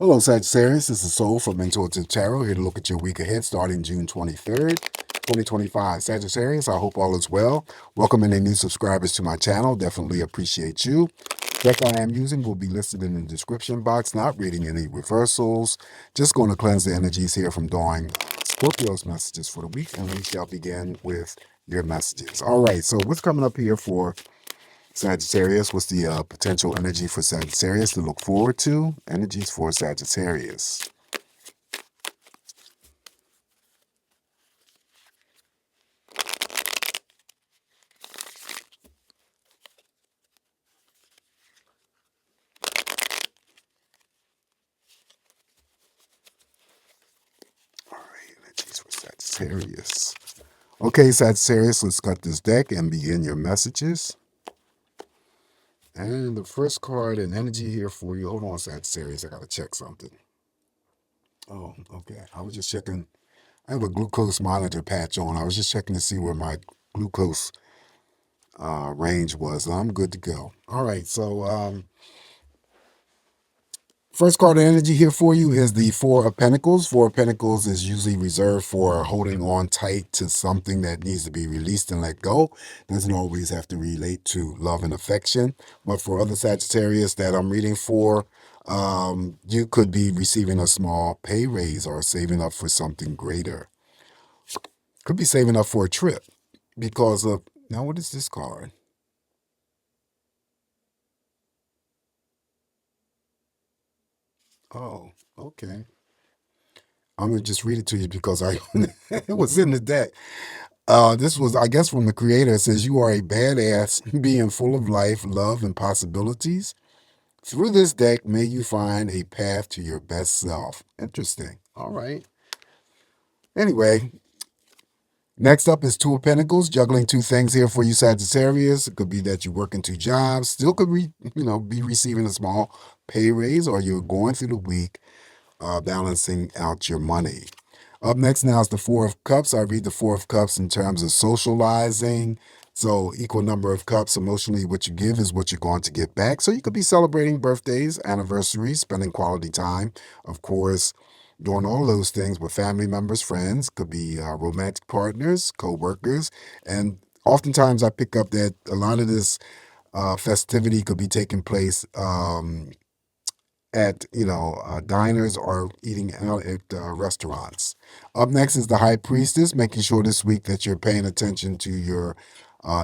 Hello, Sagittarius. This is Soul from Intuitive Tarot, here to look at your week ahead starting June 23rd, 2025. Sagittarius, I hope all is well. Welcome any new subscribers to my channel. Definitely appreciate you. Deck I am using will be listed in the description box. Not reading any reversals. Just going to cleanse the energies here from drawing Scorpio's messages for the week, and we shall begin with your messages. All right, so what's coming up here for Sagittarius? What's the potential energy for Sagittarius to look forward to? Energies for Sagittarius. All right, energies for Sagittarius. Okay, Sagittarius, let's cut this deck and begin your messages. And the first card and energy here for you. Hold on, Sagittarius. I got to check something. Oh, okay. I was just checking. I have a glucose monitor patch on. I was just checking to see where my glucose range was. I'm good to go. All right, so first card of energy here for you is the Four of Pentacles. Four of Pentacles is usually reserved for holding on tight to something that needs to be released and let go. Doesn't always have to relate to love and affection. But for other Sagittarius that I'm reading for, you could be receiving a small pay raise or saving up for something greater. Could be saving up for a trip because of, now what is this card? Oh, okay. I'm going to just read it to you because it was in the deck. This was, I guess, from the creator. It says, "You are a badass, being full of life, love, and possibilities. Through this deck, may you find a path to your best self." Interesting. All right. Anyway, next up is Two of Pentacles, juggling two things here for you, Sagittarius. It could be that you're working two jobs, still could be receiving a small pay raise, or you're going through the week balancing out your money. Up next now is the Four of Cups. I read the Four of Cups in terms of socializing. So equal number of cups emotionally, what you give is what you're going to get back. So you could be celebrating birthdays, anniversaries, spending quality time, of course, doing all those things with family members, friends, could be romantic partners, co-workers. And oftentimes I pick up that a lot of this festivity could be taking place at diners or eating out at restaurants. Up next is the High Priestess, making sure this week that you're paying attention to your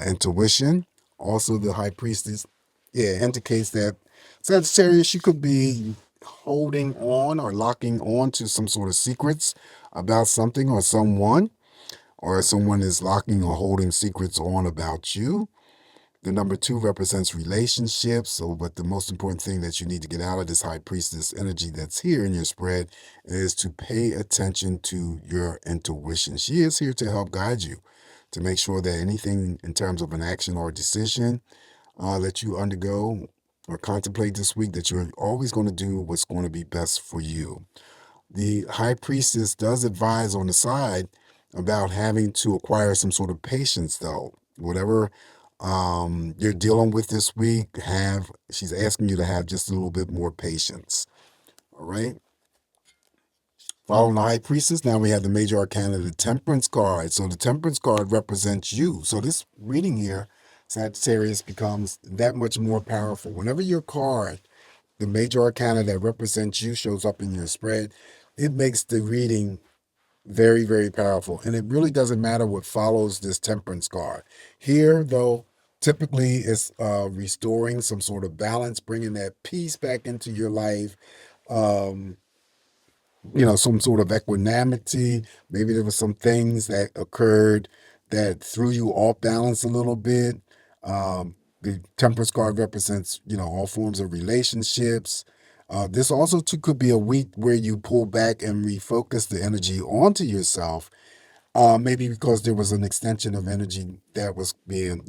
intuition. Also, the High Priestess, indicates that Sagittarius, you could be holding on or locking on to some sort of secrets about something or someone is locking or holding secrets on about you. The number two represents relationships. So, but the most important thing that you need to get out of this High Priestess energy that's here in your spread is to pay attention to your intuition. She is here to help guide you, to make sure that anything in terms of an action or decision that you undergo or contemplate this week, that you're always going to do what's going to be best for you. The High Priestess does advise on the side about having to acquire some sort of patience, though. Whatever you're dealing with this week, she's asking you to have just a little bit more patience. All right. Following the High Priestess, now we have the Major Arcana, the Temperance card. So the Temperance card represents you. So this reading here, Sagittarius, becomes that much more powerful. Whenever your card, the Major Arcana that represents you, shows up in your spread, it makes the reading very, very powerful. And it really doesn't matter what follows this Temperance card. Here, though, typically it's restoring some sort of balance, bringing that peace back into your life, um, some sort of equanimity. Maybe there were some things that occurred that threw you off balance a little bit. The Temperance card represents, all forms of relationships. This also too could be a week where you pull back and refocus the energy onto yourself, maybe because there was an extension of energy that was being,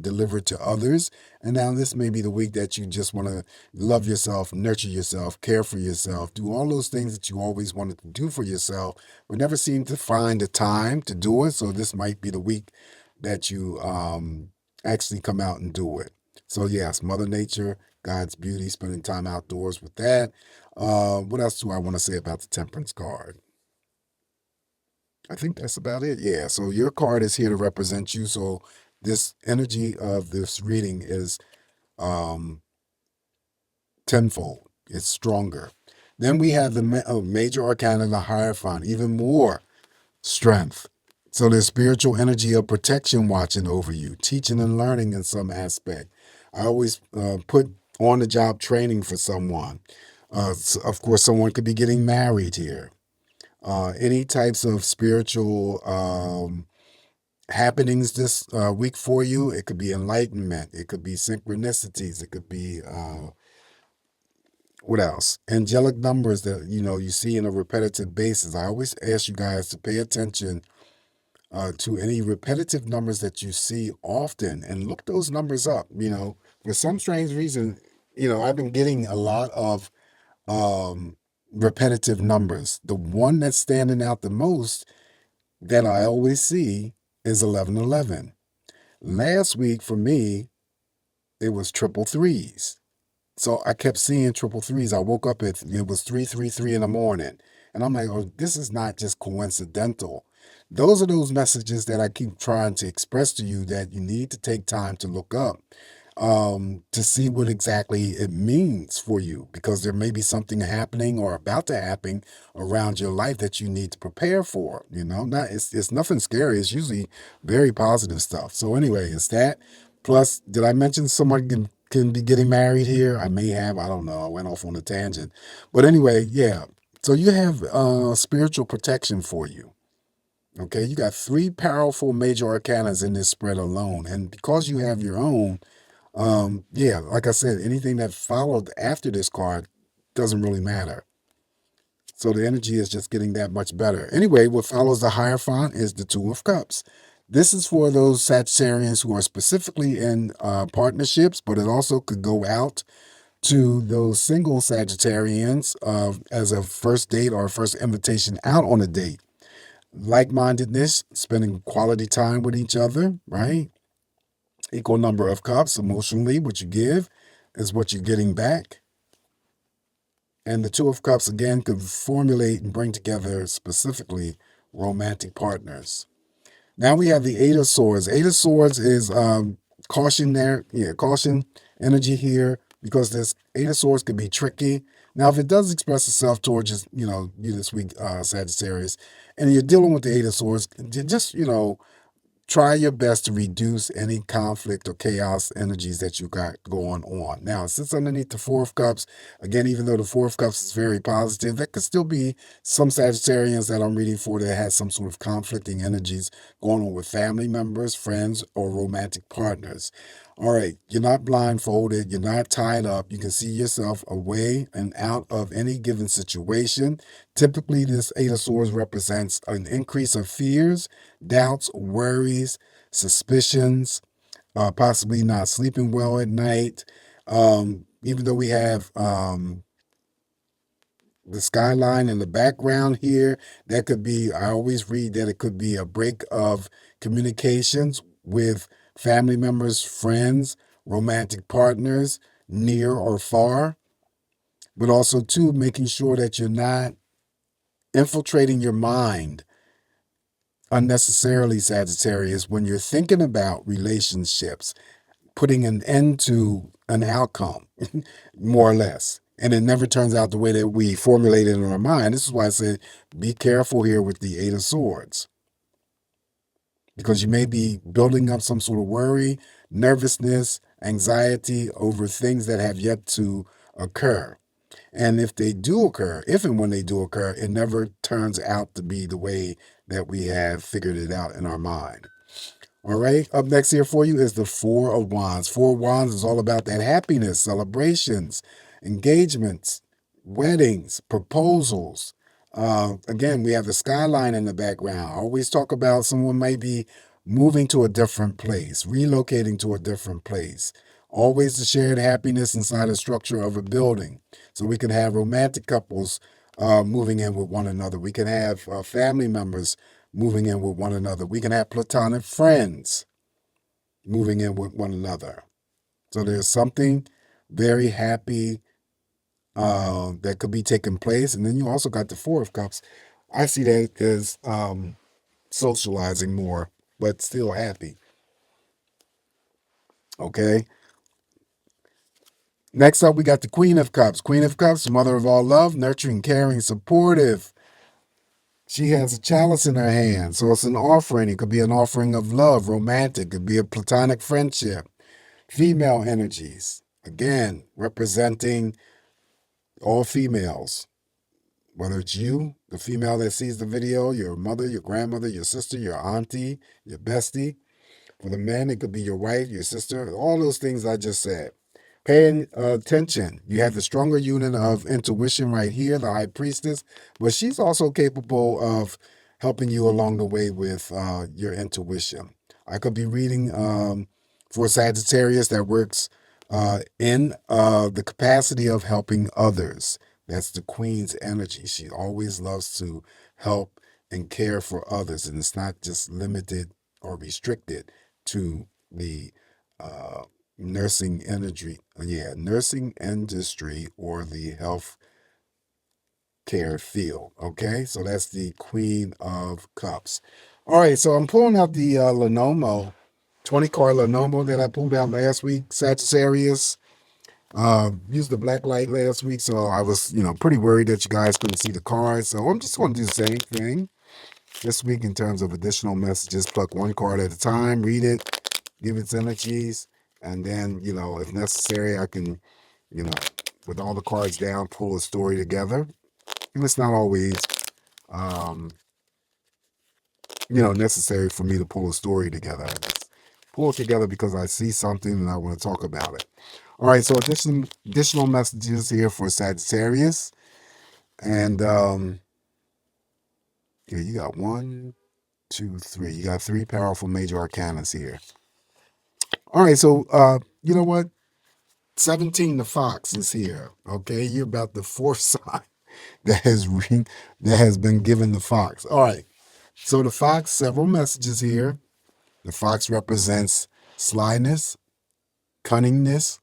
delivered to others. And now this may be the week that you just want to love yourself, nurture yourself, care for yourself, do all those things that you always wanted to do for yourself, but never seem to find the time to do it. So this might be the week that you actually come out and do it. So yes, Mother Nature God's beauty, spending time outdoors with that. What else do I want to say about the Temperance card? I think that's about it. Yeah. So your card is here to represent you. So this energy of this reading is um, tenfold. It's stronger. Then we have the major arcana, the Hierophant, even more strength. So there's spiritual energy of protection watching over you, teaching and learning in some aspect. I always put on the job training for someone. Of course, someone could be getting married here. Any types of spiritual happenings this week for you. It could be enlightenment. It could be synchronicities. It could be what else? Angelic numbers that you see in a repetitive basis. I always ask you guys to pay attention to any repetitive numbers that you see often and look those numbers up. For some strange reason, I've been getting a lot of repetitive numbers. The one that's standing out the most that I always see is 1111. Last week for me, it was triple threes. So I kept seeing triple threes. I woke up it was 333 in the morning. And I'm like, oh, this is not just coincidental. Those are those messages that I keep trying to express to you that you need to take time to look up to see what exactly it means for you, because there may be something happening or about to happen around your life that you need to prepare for. Not it's nothing scary. It's usually very positive stuff. So anyway, it's that. Plus, did I mention someone can be getting married here? I may have. I don't know. I went off on a tangent. But anyway, yeah. So you have spiritual protection for you. Okay, you got 3 powerful major arcanas in this spread alone. And because you have your own, yeah, like I said, anything that followed after this card doesn't really matter. So the energy is just getting that much better. Anyway, what follows the Hierophant is the Two of Cups. This is for those Sagittarians who are specifically in partnerships, but it also could go out to those single Sagittarians as a first date or a first invitation out on a date. Like-mindedness, spending quality time with each other, right? Equal number of cups emotionally. What you give is what you're getting back. And the Two of Cups, again, could formulate and bring together specifically romantic partners. Now we have the Eight of Swords. Eight of Swords is caution there. Yeah, caution energy here, because this Eight of Swords could be tricky. Now, if it does express itself towards you this week, Sagittarius, and you're dealing with the Eight of Swords, just, try your best to reduce any conflict or chaos energies that you got going on. Now, it sits underneath the Four of Cups. Again, even though the Four of Cups is very positive, there could still be some Sagittarians that I'm reading for that has some sort of conflicting energies going on with family members, friends, or romantic partners. All right, you're not blindfolded, you're not tied up. You can see yourself away and out of any given situation. Typically, this Eight of Swords represents an increase of fears, doubts, worries, suspicions, possibly not sleeping well at night. Even though we have the skyline in the background here, that could be, I always read that it could be a break of communications with family members, friends, romantic partners, near or far. But also, too, making sure that you're not infiltrating your mind unnecessarily, Sagittarius, when you're thinking about relationships, putting an end to an outcome, more or less. And it never turns out the way that we formulate it in our mind. This is why I said be careful here with the Eight of Swords, because you may be building up some sort of worry, nervousness, anxiety over things that have yet to occur. And if they do occur, if and when they do occur, it never turns out to be the way that we have figured it out in our mind. All right, up next here for you is the Four of Wands. Four of Wands is all about that happiness, celebrations, engagements, weddings, proposals. Again, we have the skyline in the background. I always talk about someone might be moving to a different place, relocating to a different place. Always the shared happiness inside the structure of a building. So we can have romantic couples moving in with one another. We can have family members moving in with one another. We can have platonic friends moving in with one another. So there's something very happy that could be taking place. And then you also got the Four of Cups. I see that as socializing more, but still happy. Okay. Next up, we got the Queen of Cups. Queen of Cups, mother of all love, nurturing, caring, supportive. She has a chalice in her hand. So it's an offering. It could be an offering of love, romantic. It could be a platonic friendship. Female energies. Again, representing all females. Whether it's you, the female that sees the video, your mother, your grandmother, your sister, your auntie, your bestie. For the men, it could be your wife, your sister, all those things I just said. Paying attention. You have the stronger unit of intuition right here, the high priestess, but she's also capable of helping you along the way with your intuition. I could be reading for Sagittarius that works in the capacity of helping others. That's the queen's energy. She always loves to help and care for others, and it's not just limited or restricted to the nursing energy, nursing industry or the health care field. Okay, so that's the Queen of Cups. All right, so I'm pulling out the Lenomo 20 card Lenomo that I pulled out last week. Sagittarius. Used the black light last week, so I was, pretty worried that you guys couldn't see the cards. So I'm just going to do the same thing this week in terms of additional messages. Pluck one card at a time, read it, give its energies, and then, if necessary, I can, with all the cards down, pull a story together. And it's not always, um, necessary for me to pull a story together. I just pull it together because I see something and I want to talk about it. All right, so additional messages here for Sagittarius. And here you got 1, 2, 3. You got 3 powerful major arcanas here. All right, so you know what? 17 the fox is here. Okay, you're about the 4th sign that has been given the fox. All right, so the fox, several messages here. The fox represents slyness, cunningness,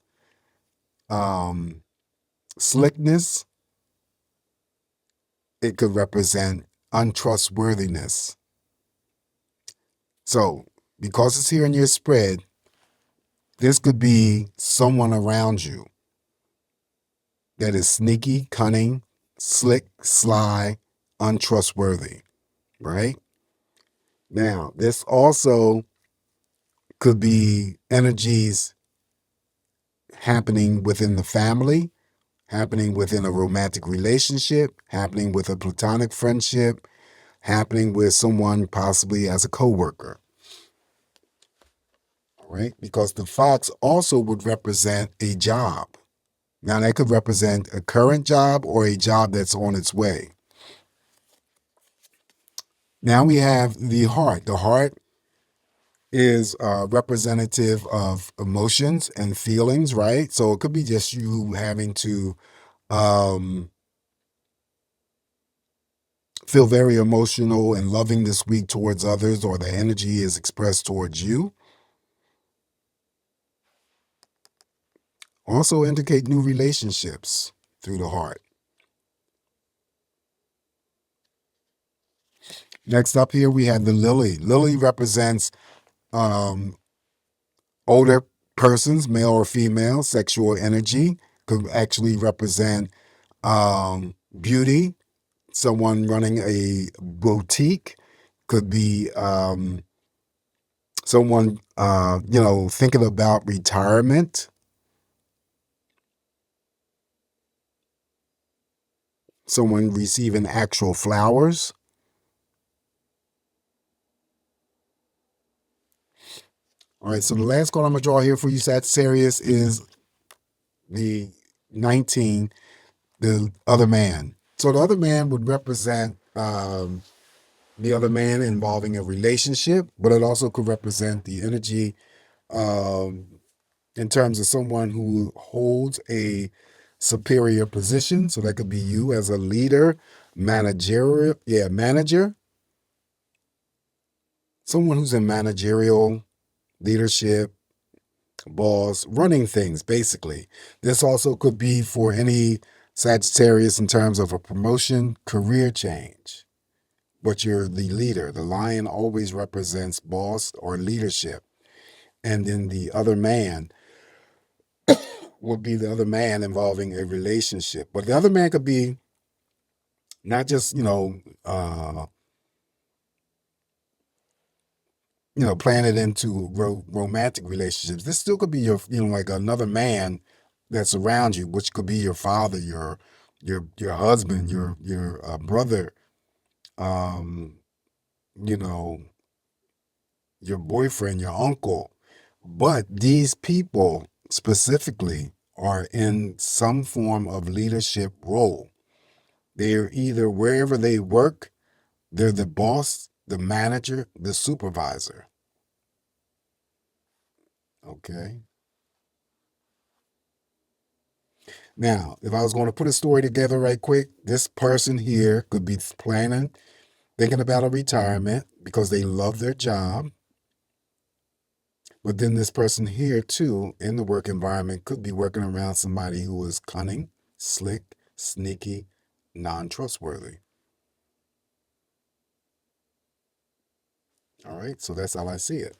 slickness. It could represent untrustworthiness. So, because it's here in your spread, this could be someone around you that is sneaky, cunning, slick, sly, untrustworthy, right? Now, this also could be energies happening within the family, happening within a romantic relationship, happening with a platonic friendship, happening with someone possibly as a coworker. All right, because the fox also would represent a job. Now, that could represent a current job or a job that's on its way. Now we have the heart. The heart is representative of emotions and feelings, right? So it could be just you having to feel very emotional and loving this week towards others, or the energy is expressed towards you. Also indicate new relationships through the heart. Next up here, we have the lily. Lily represents older persons, male or female, sexual energy. Could actually represent beauty. Someone running a boutique. Could be someone, thinking about retirement. Someone receiving actual flowers. All right, so the last card I'm going to draw here for you, Sagittarius, is the 19, the other man. So the other man would represent the other man involving a relationship, but it also could represent the energy in terms of someone who holds a superior position. So that could be you as a leader, manager, someone who's in managerial leadership, boss, running things, basically. This also could be for any Sagittarius in terms of a promotion, career change. But you're the leader. The lion always represents boss or leadership. And then the other man would be the other man involving a relationship. But the other man could be not just, playing it into romantic relationships. This still could be your, like another man that's around you, which could be your father, your husband, your brother, um, you know, your boyfriend, your uncle. But these people specifically are in some form of leadership role. They're either wherever they work, they're the boss, the manager, the supervisor. Okay. Now, if I was going to put a story together right quick, this person here could be planning, thinking about a retirement because they love their job. But then this person here, too, in the work environment, could be working around somebody who is cunning, slick, sneaky, non trustworthy. All right, so that's how I see it.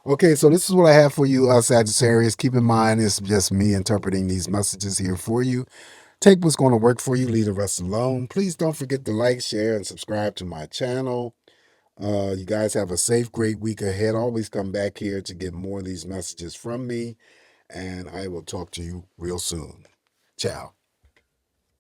Okay, so this is what I have for you, Sagittarius. Keep in mind, it's just me interpreting these messages here for you. Take what's going to work for you, leave the rest alone. Please don't forget to like, share, and subscribe to my channel. You guys have a safe, great week ahead. Always come back here to get more of these messages from me, and I will talk to you real soon. Ciao.